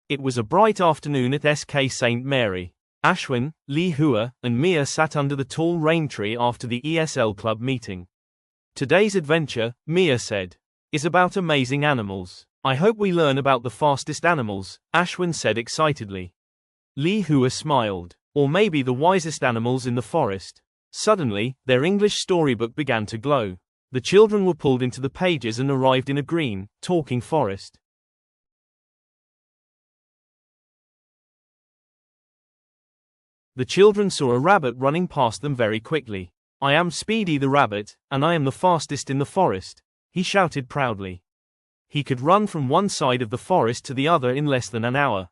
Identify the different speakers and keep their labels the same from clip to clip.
Speaker 1: It was a bright afternoon at SK St. Mary. Ashwin, Li Hua, and Mia sat under the tall rain tree after the ESL club meeting. Today's adventure, Mia said, is about amazing animals. I hope we learn about the fastest animals, Ashwin said excitedly. Li Hua smiled. Or maybe the wisest animals in the forest. Suddenly, their English storybook began to glow. The children were pulled into the pages and arrived in a green, talking forest. The children saw a rabbit running past them very quickly. I am Speedy the rabbit, and I am the fastest in the forest, he shouted proudly. He could run from one side of the forest to the other in less than an hour.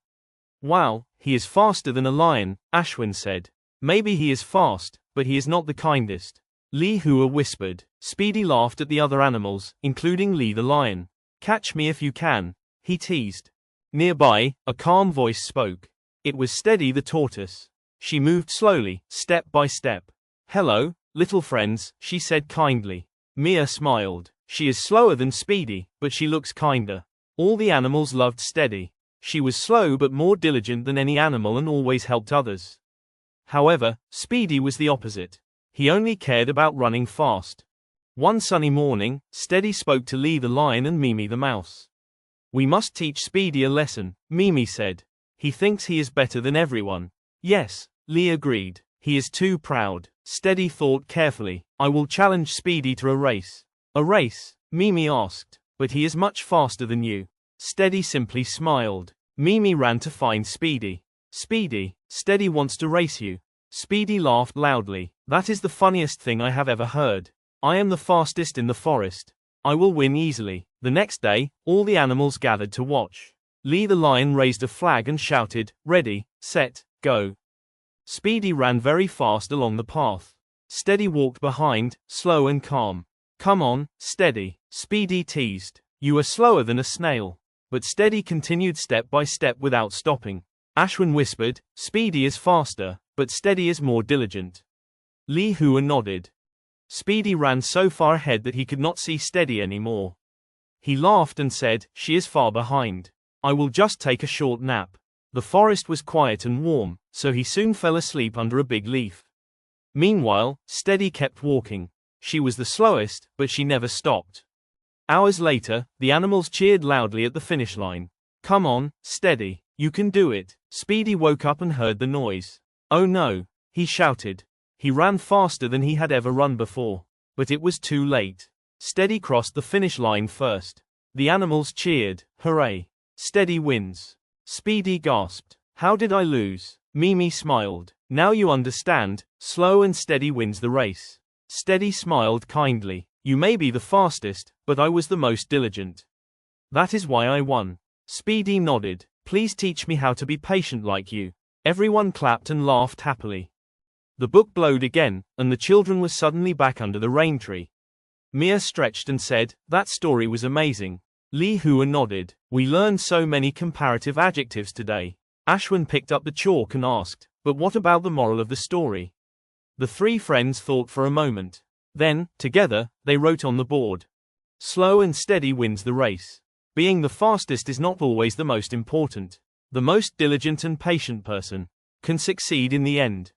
Speaker 1: Wow, he is faster than a lion, Ashwin said. Maybe he is fast, but he is not the kindest. Li Hua whispered. Speedy laughed at the other animals, including Li the lion. Catch me if you can, he teased. Nearby, a calm voice spoke. It was Steady the tortoise. She moved slowly, step by step. Hello, little friends, she said kindly. Mia smiled. She is slower than Speedy, but she looks kinder. All the animals loved Steady. She was slow but more diligent than any animal and always helped others. However, Speedy was the opposite. He only cared about running fast. One sunny morning, Steady spoke to Lee the lion and Mimi the mouse. We must teach Speedy a lesson, Mimi said. He thinks he is better than everyone. Yes, Lee agreed. He is too proud. Steady thought carefully. I will challenge Speedy to a race. A race? Mimi asked. But he is much faster than you. Steady simply smiled. Mimi ran to find Speedy. Speedy, Steady wants to race you. Speedy laughed loudly. That is the funniest thing I have ever heard. I am the fastest in the forest. I will win easily. The next day, all the animals gathered to watch. Lee the lion raised a flag and shouted, Ready, set, go. Speedy ran very fast along the path. Steady walked behind, slow and calm. Come on, Steady, Speedy teased. You are slower than a snail. But Steady continued step by step without stopping. Ashwin whispered, Speedy is faster, but Steady is more diligent. Li Hua nodded. Speedy ran so far ahead that he could not see Steady anymore. He laughed and said, She is far behind. I will just take a short nap. The forest was quiet and warm, so he soon fell asleep under a big leaf. Meanwhile, Steady kept walking. She was the slowest, but she never stopped. Hours later, the animals cheered loudly at the finish line. Come on, Steady, you can do it. Speedy woke up and heard the noise. Oh no, he shouted. He ran faster than he had ever run before. But it was too late. Steady crossed the finish line first. The animals cheered, hooray. Steady wins. Speedy gasped. How did I lose? Mimi smiled. Now you understand, slow and Steady wins the race. Steady smiled kindly. You may be the fastest, but I was the most diligent. That is why I won. Speedy nodded. Please teach me how to be patient like you. Everyone clapped and laughed happily. The book glowed again, and the children were suddenly back under the rain tree. Mia stretched and said, That story was amazing. Li Hua nodded. We learned so many comparative adjectives today. Ashwin picked up the chalk and asked, But what about the moral of the story? The three friends thought for a moment. Then, together, they wrote on the board. Slow and Steady wins the race. Being the fastest is not always the most important. The most diligent and patient person can succeed in the end.